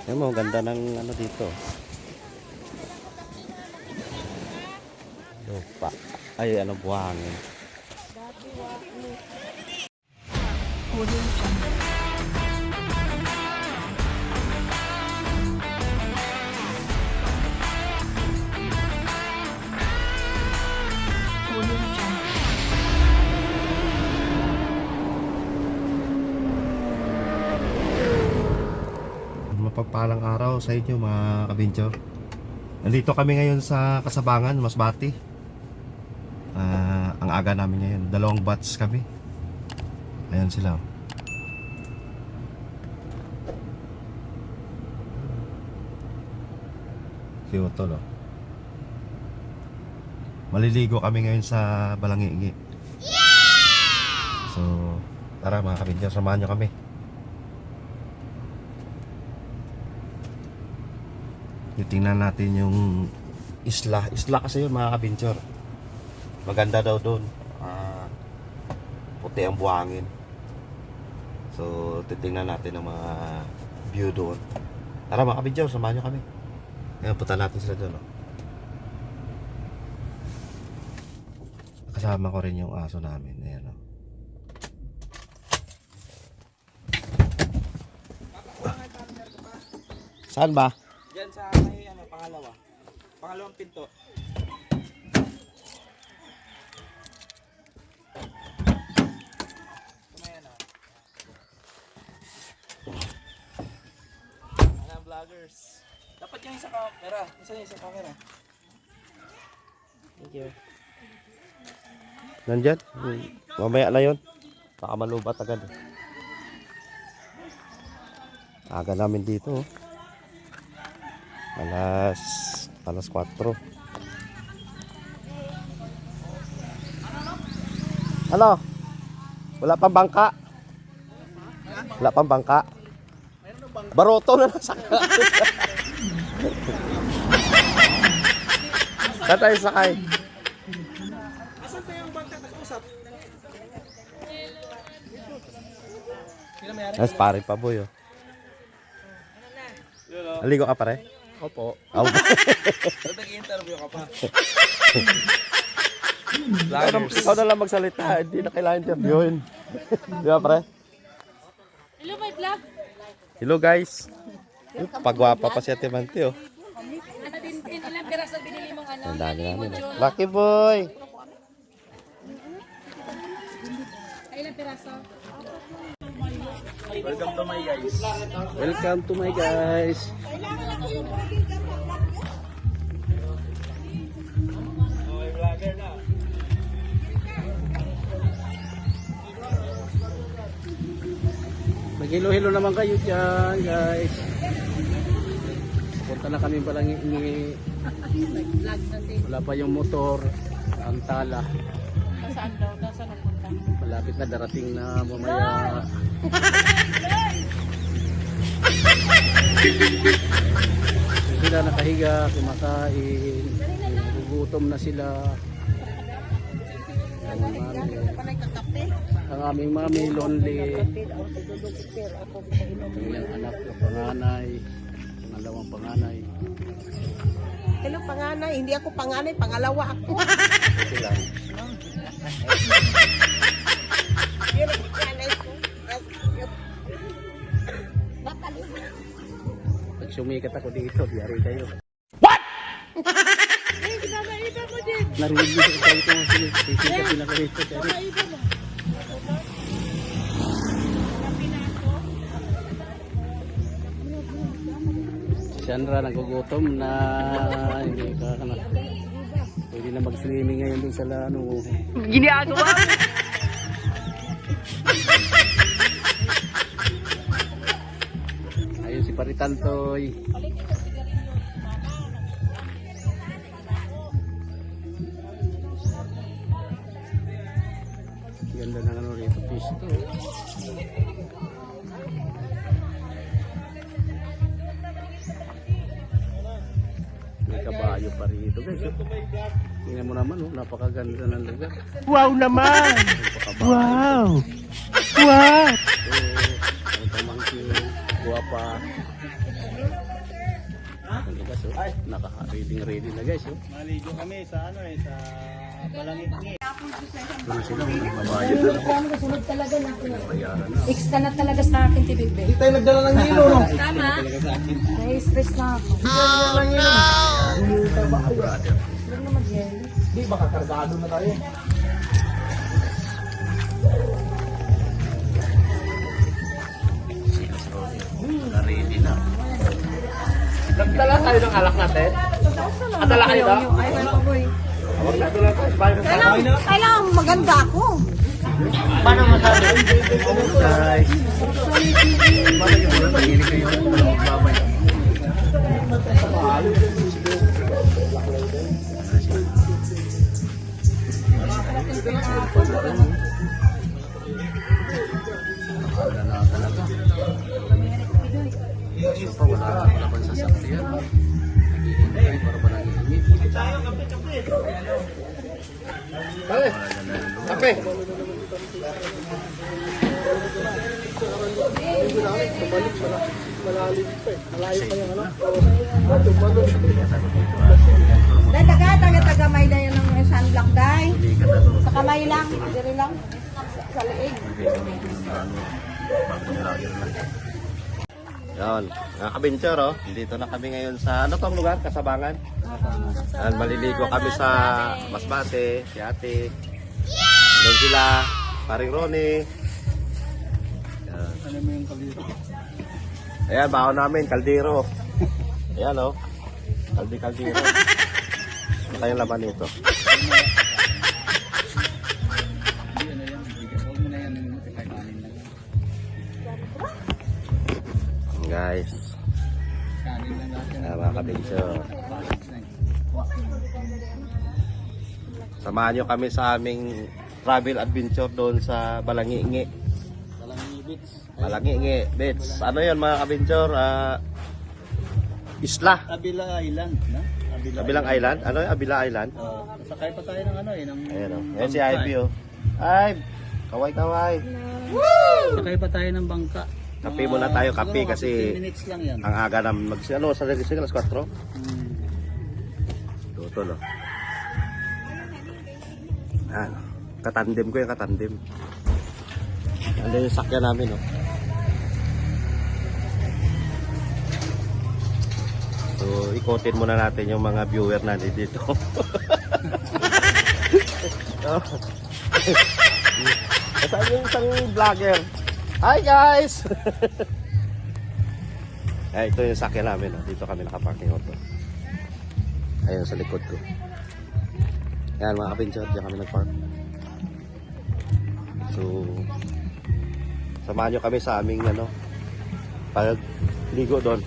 Ayan mo, ganda ng ano dito. Lupa. Ay, ano, buhangin. Mapagpalang araw sa inyo mga kabincho. Nandito kami ngayon sa Kasabangan, Masbate. Ang aga namin ngayon, 2 batch kami. Ayan sila. Si Utol, oh. Maliligo kami ngayon sa Balangingi. So, tara mga kabincho, samahan nyo kami. Tingnan natin yung isla. Isla kasi yun mga kabinchor. Maganda daw doon. Puti ang buhangin. So titingnan natin ang mga view doon. Tara mga kabinchor, samahan nyo kami. Ngayon punta natin sila doon, oh. Kasama ko rin yung aso namin. Ayan, oh. Saan ba? Diyan sa may ano, pangalawang pinto. Kumayan na. Mga vloggers. Dapat yung isa camera. Isa yung isa camera. Thank you. Nandyan? Mamaya na yun. Baka malubat agad. Aga namin dito, oh. Alas 4. Ano? Wala pang bangka? Wala pang bangka? Baroto na nasa saan tayo sakay? Asan pa yung bangka nag-usap? Sino may-ari? Mas pare pa boy, oh. Naligo ka pare? Opo. Oh. Nag-interview ka pa. Ikaw na lang magsalita, hindi na kailangan interviewin. Di ba pare? Hello, my vlog. Hello guys. Pagwapa pa si Ate Manti, oh. Ano din ilang piraso binili mong ano? Ang dami namin, oh. Lucky boy! Ay, ilang piraso? Welcome to my guys. Welcome to my guys. Okay, vlogger na. Maghilo-hilo naman kayo dyan, guys. Punta na kami Balangingi. Vlog natin. Wala pa yung motor. Ang tala. Saan daw? Saan napunta? Malapit na darating na mamaya. Sila nakahiga, kumakain. Gugutom na sila. Ang aming mami, lonely. Yung anak na panganay. Pangalawang panganay. Hello, panganay. Hindi ako panganay, pangalawa ako. Sila. Yun ang panganay ko. Pag sumikat ako dito, biyari kayo. Eh, kinakaiba mo din. Narinig niyo sa kayo kung sikat din ako dito. Kinakaiba mo. Si Sandra nagugutom na hindi ka na. Pwede na mag-swimming ngayon dun sa ano. Ginagawa mo. Ayun si Paritantoy. Ganda ng ano rito, pisto. May kabayo pa rito guys. Tingnan mo naman, oh, napakaganda ng lugar. Wow naman! Napakabayo. Wow! Wow! Ang pamangkin, guwapa pa. Ano guys, oh. Naka-ready na guys. Oh. Maligo kami sa ano eh, sa Balangit. Ano sila, mabayad na. Kasunod talaga na. Bayaran na. Extra na talaga sa akin, Tibig Bel. Hindi tayo nagdala ng hilo, no? Tama. Na-stress na ako. Huwag na mag-yelo. Hindi, baka kargado na tayo. Naka-ready na. Nagdala tayo ng alak natin. Adala kayo ba? Ay, wala ko eh. Huwag na dala tayo. Bayo na. Kailangan maganda ako. Paano masabi? Guys. Paano yung mga mahilig kayo? Magbabay. Wala na talaga. So pa, wala pa sasakyan. Naghihintay para ba nangihingi? Kape. Taga may na yan ng sunblock dye. Sa kamay lang, diri lang. Sa leeg. Yan, mga kabinter, oh. Dito na kami ngayon sa, ano tong lugar? Kasabangan? Yan, maliligo kami sa Masbate, si Ate. Doon sila, paring Ronnie. Yan. Ano mo yung kalito? Ayan, baon namin, kaldero. Ayan, oh. Kaldero. Ano kayong laman nito? Hindi, ano yan? Huwag mo na yan. Kailangan na yan. Guys. Kanin lang natin. Ayan, mga kabinter. Balance na eh. Samahan nyo kami sa aming travel adventure doon sa Balangingi. Balangingi Beach. Balangingi Beach. Ano yun mga kabinter? Isla. Abila Island. No? Kabilang island? Ano yung Abila Island? Sakay pa tayo ng ano eh. Ng, Ayan o. Ayan si Ivy o. Ive! Kaway-kaway. Sakay pa tayo ng bangka. Kape muna tayo, kape Siguro, kasi 15 minutes lang yan. ang aga namin ano, sa regising alas 4? Hmm. Tutol o. Ah, katandem ko yung katandem. Ano yung sakyan namin o. So, ikotin muna natin yung mga viewer natin dito. Saan yung isang vlogger? Hi guys! Ay, ito yung sakyan namin. Oh. Dito kami nakaparking auto. Ayun sa likod ko. Ayan mga kapinchot, diyan kami nagpark. So, samahan nyo kami sa aming ano, pagligo doon.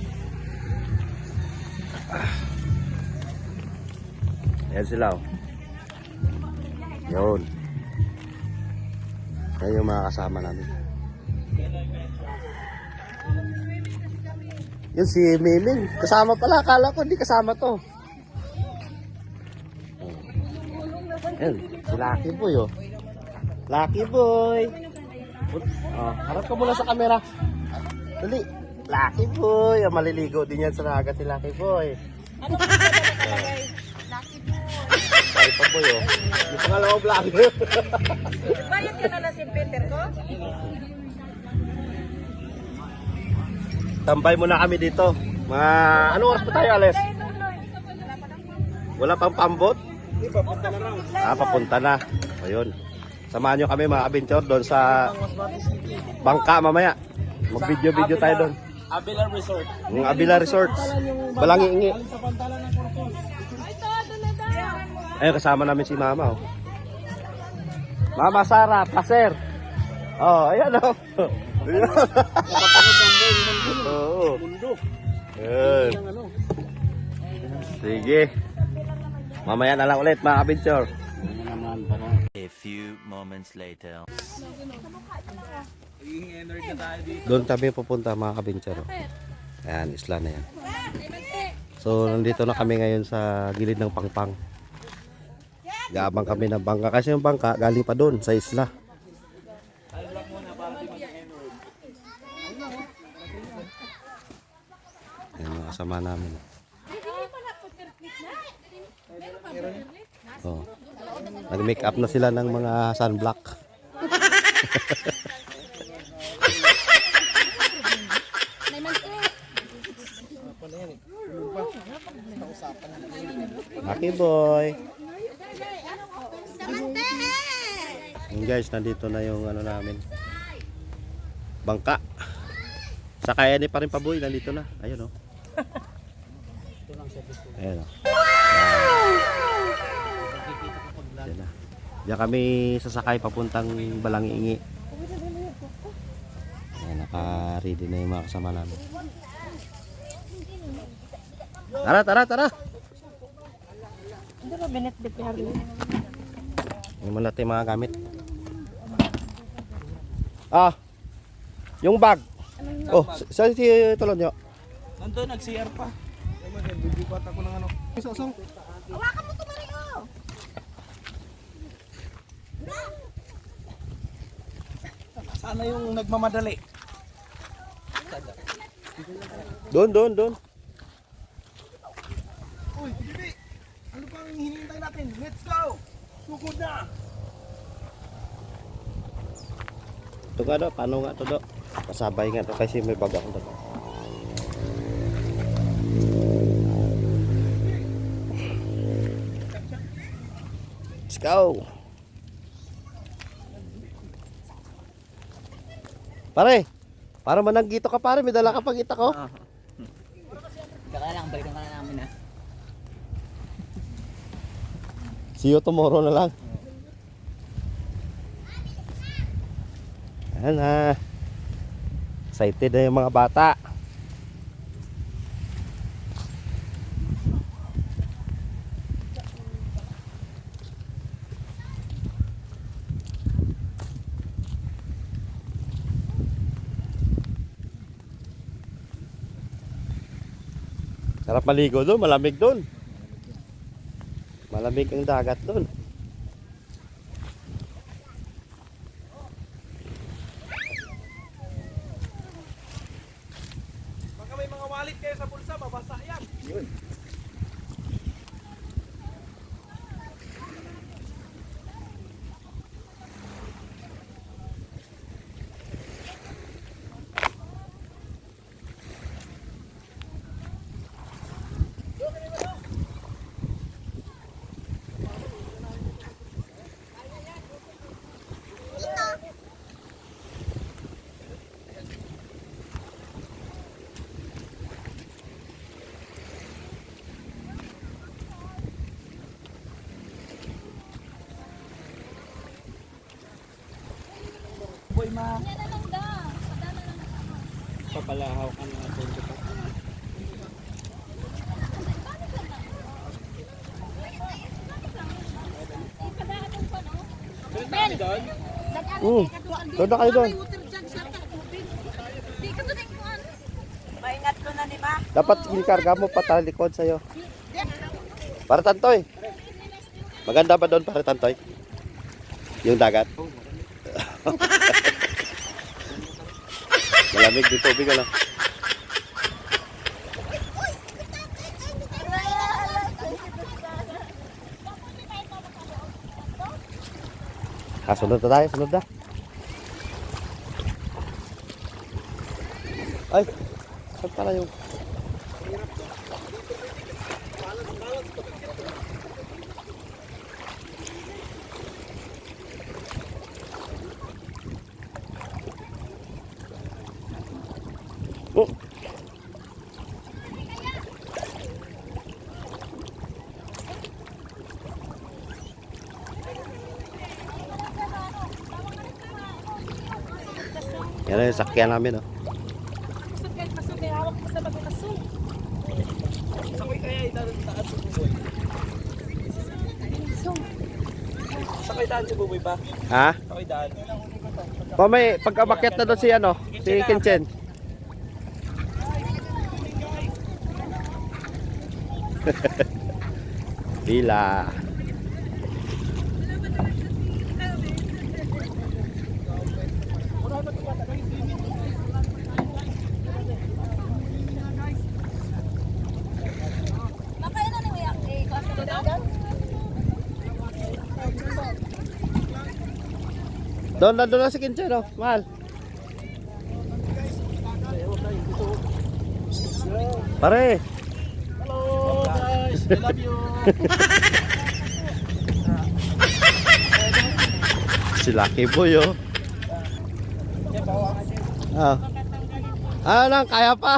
Ayan sila oh. Yun. Ayan yung mga kasama namin. Yun si Miming. Kasama pala. Akala ko hindi kasama to. Ayan. Si Lucky Boy oh. Lucky Boy. Oh, harap ka muna sa camera. Dali. Lucky Boy. Oh, maliligo din yan sa naga si Lucky Boy. Ano ka talaga? Lucky boy. Sorry pa boy oh. Yung pangalawang vlogger. Bayad ka na si Peter ko? Tambay muna kami dito. Mga ano oras pa tayo alis? Wala pang pambot? Hindi, papunta na lang. Papunta na. Ayun. Samahan nyo kami mga adventure doon sa bangka mamaya. Mag-video tayo doon. Abila Resort. Yung Abila Resort. Balangingi. Ayun, kasama namin si Mama oh. Mama Sara, paser. Oh, ayan oh. Oo. Ayan. Sige. Mamaya na lang ulit mga adventure. A few moments later. Doon kami pupunta mga kabinchero. Ayan, isla na yan. So, nandito na kami ngayon sa gilid ng Pangpang. Gaabang kami ng bangka. Kasi yung bangka galing pa doon sa isla. mga kasama namin. Oh. Nag-make up na sila ng mga sunblock. Lucky boy. Yung guys, nandito na yung ano namin. Bangka. Sa kaya ni pa rin paboy, nandito na. Ayun oh. Ayun oh. Ayan na. Diyan kami sasakay papuntang Balangingi. Ayan, naka-ready na yung mga kasama namin. Tara, tara, tara! Hindi ba binit-bit ni Harley? Yung muna natin mga gamit. Ah! Yung bag! Oh, saan si Tulon nyo? Nandun, nag-CR pa. Bibibat ako ng ano. Isasong. Hawakan mo ito, Mario! Sana yung nagmamadali. Doon, doon, doon. Uy, Bibi! Ano pang hinihintay natin? Let's go! Sugod na! Ito nga do, paano nga ito do? Pasabay nga ito kasi may bag ako doon. Let's go! Pare, para mananggito ka pare, may dala ka pang kita ko. Kaya lang, balikan ka na namin ha. See you tomorrow na lang. Ayan na. Excited na yung mga bata. Sarap maligo doon, malamig doon. Malamig ang dagat doon. Baka may mga wallet kayo sa bulsa, mabasa yan. Yun. Boy, ma. Papalahaw ka na ito. Doon na kayo doon. Maingat ko na ni Ma. Dapat inikarga mo patalikod sa'yo. Para tantoy. Maganda ba doon para tantoy? Yung dagat. Malamig din tubig ano. Sunod na tayo, sunod na. Ay, saan pala yung... Oh. Yan na yung sakyan namin, oh. Pasok, hawak mo sa pagkakasok. Sakay kaya itanong taas sa buboy. Sakay daan si buboy pa. Ha? Sakay daan. O may pagkabakyat na doon si ano, si Kinchen. Bila. Doon na si Kinche, no? Mahal. Pare. Hello guys, I love you. Si Lucky Boy, oh. Ah. Nang, kaya pa.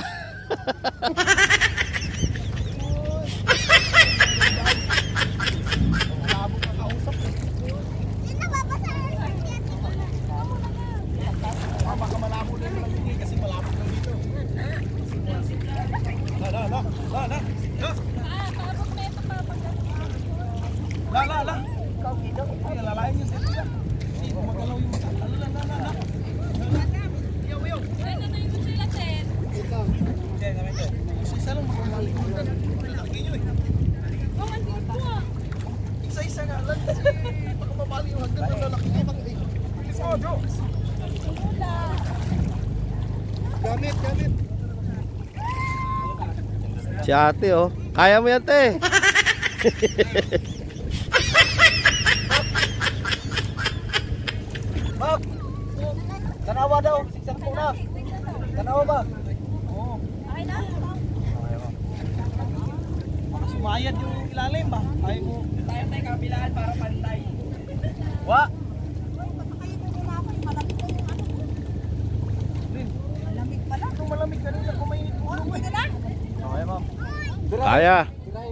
Si ate, oh. Kaya mo yan, te. Tanawa daw, siksang po na. Tanawa ba? Sumayad yung ilalim ba? Ayaw mo. Tayo kabilaan para pantay. Wa? Malamig pala. Kung malamig ka rin sa kumainit mo. Pwede na? Okay, ma'am. Kaya.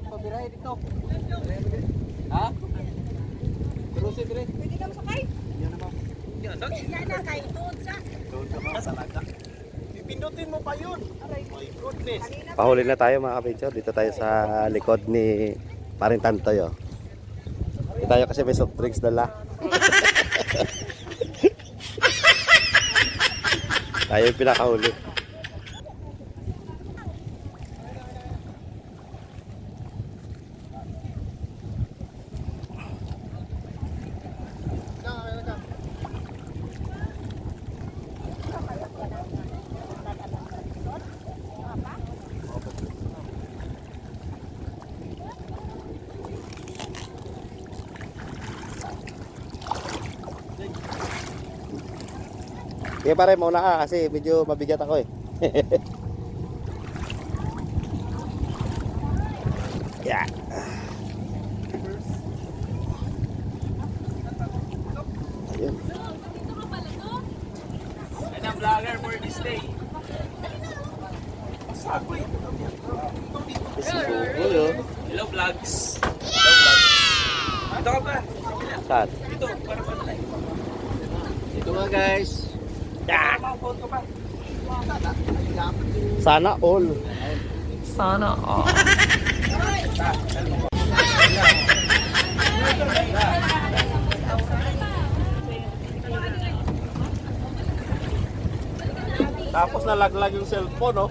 Pabiray dito. Ha? Cruise dire. Pwede na masakay? Yan na, ma'am. Yan na, kahit doon sa. Salaga. Pipindutin mo pa yun. My goodness. Pahuli na tayo, mga kapitso. Dito tayo sa likod ni Paring Tantoy, oh. Dito tayo kasi may soft drinks dala. Tayo yung pinakahuli. Sige pare, mauna ka kasi medyo mabigat ako eh. Yeah. Ayun. And ang vlogger for this day. Hello vlogs. Hello vlogs. Ito ka pa. Saan? Ito, para pantay. Ito nga guys. Yeah. Phone ko pa. Sana all. Sana all. Tapos nalaglag yung cellphone, oh.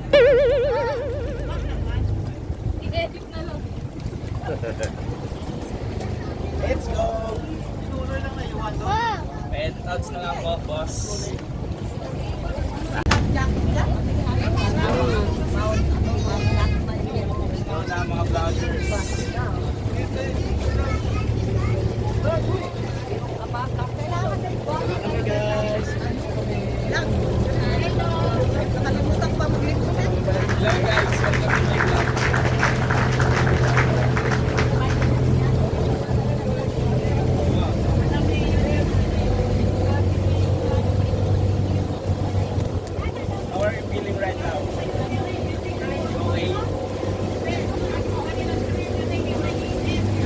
I-edit na lang. Let's go. Pentouts na lang po, boss. Ito na mga vloggers. Nakalimutan pa mag-lipstick. Hello guys, welcome to my vlog. How are you feeling right now?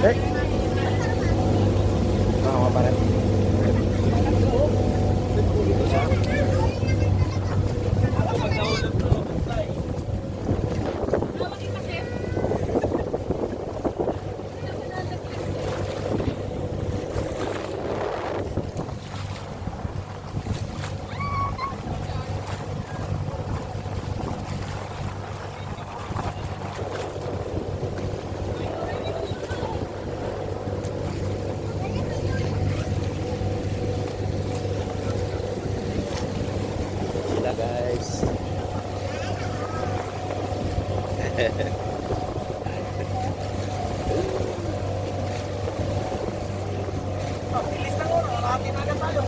Okay. Eh. Mga pare. Pag naulog to, fly. Sila guys. Bilis na ko, nakakita na tayo.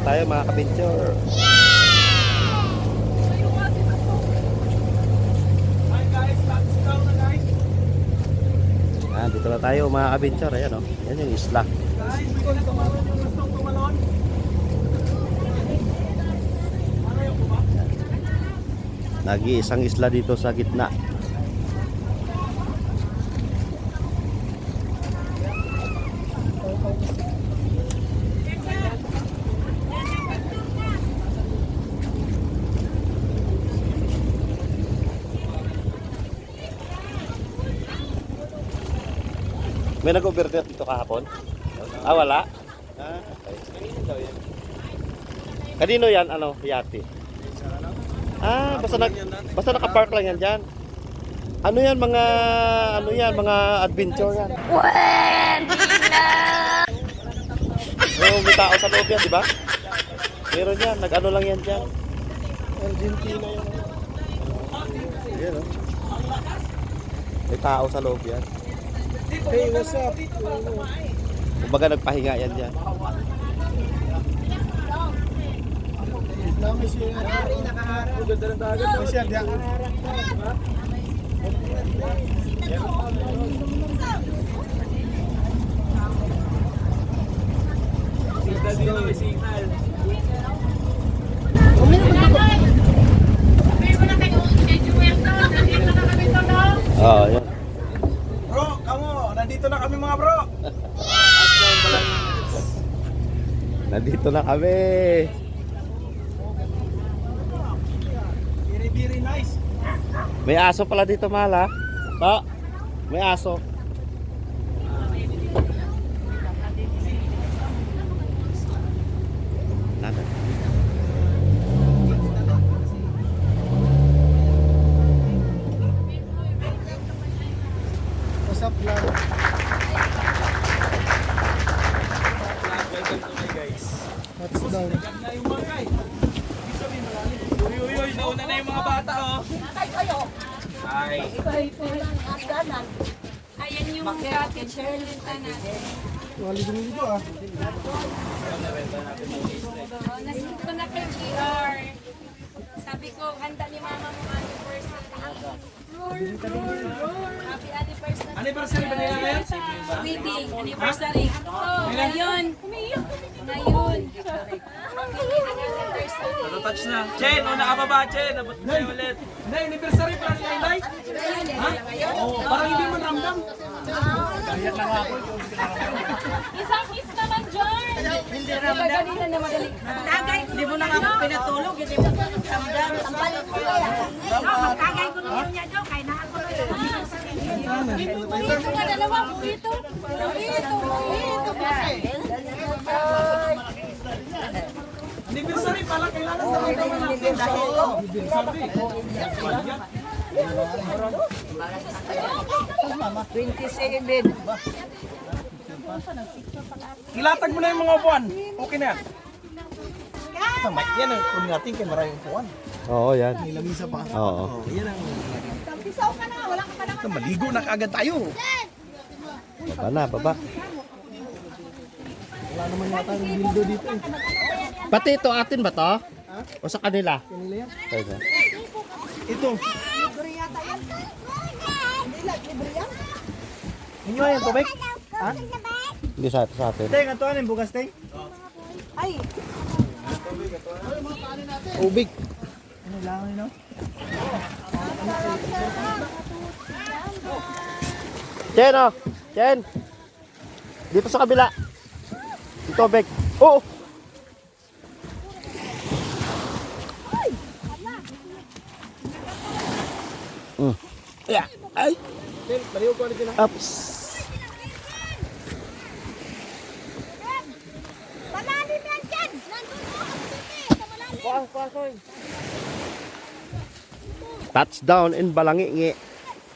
tayo mga ka-adventure. Dito na tayo mga ka-adventure. Ayan o. Yan yung isla. Nag-iisang isla dito sa gitna. May nag-overnight dito kahapon? Ah, wala? Ah, okay. Kanino yan? Ano? Yate? Ah, basta naka-park lang yan dyan. Ano yan? Mga adventure yan. Oh, may tao sa loob yan, di ba? Meron yan. Nag-ano lang yan dyan. Argentina yan. Yan, oh. May tao sa loob yan. Hey, what's up? Kumbaga nagpahinga yan dyan. Dami siya. Ang ganda ng dagat. May siya, diyan. Signal dito, may signal. Oo, yan. Bro, kamo, nandito na kami mga bro. Nandito na kami. Very, very nice. May aso pala dito, mahal ha? Pa, may aso. Nada. What's up, vlog? Welcome to my guys. What's down? Na yung mga guys. Uy, nauna na yung mga bata, oh. Hi. Ayan yung cottage na natin. Wali-dumi ah. Nasunod ko na kay GR. Sabi ko, handa ni mama mo anniversary. Happy anniversary. Anniversary ba nila ngayon? Wedding, anniversary. Ngayon. Ngayon. Anniversary. Touch na. Chen, una ka pa ba, Chen? Abot mo tayo ulit. Nay, anniversary pa rin ngayon, Nay? Ha? Oo, parang hindi mo ramdam. Isang kiss naman, John. Hindi ramdam. Tagay ko. Hindi mo na nga pinatulog. Hindi mo ramdam. Sampalin ko yan. Tagay ko niyo niya daw. Kaya nakakuloy na. Ito nga dalawa. Ito. Anniversary pala, kailangan sa mga naman natin. Anniversary. 27. Ilatag mo na yung mga upuan. Okay na yan. Tama, yan ang kunin natin kay maraming upuan. Oo, yan. May lamisa pa. Oo. Yan ang... Pisaw ka na, wala ka pa naman. Maligo na kaagad tayo. Baba. Wala naman yata yung dildo dito eh. Pati ito, atin ba to? O sa kanila? Kanila yan. Ito. Ito. Libre yata yan. Hindi lang, libre yan. Inyo yan, tubig? Ha? Hindi sa atin. Teng, ito ano yung bukas, Teng? Ay, Tubig. Ano lang yun, no? Chen, oh. Chen. Dito sa kabila. Dito, Bek. Oo. Yeah. Ay. Teng, baliw ko ulit yun, ha? Ups. malalim yan dyan. Nandun mo. Malalim. Touchdown in Balangingi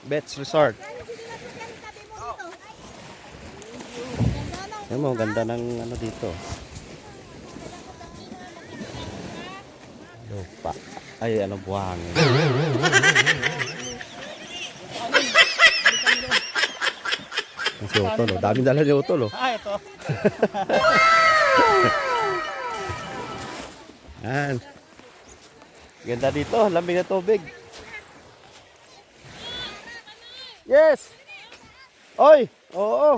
Beach Resort. Ayan mo, ganda ng ano dito. Lupa. Ay, ano, buhangin. Ang si Utol, oh. Daming dala ni Utol, oh. Ah, ito. Yan. Ganda dito, lamig na tubig. Yes! Oy! Oo!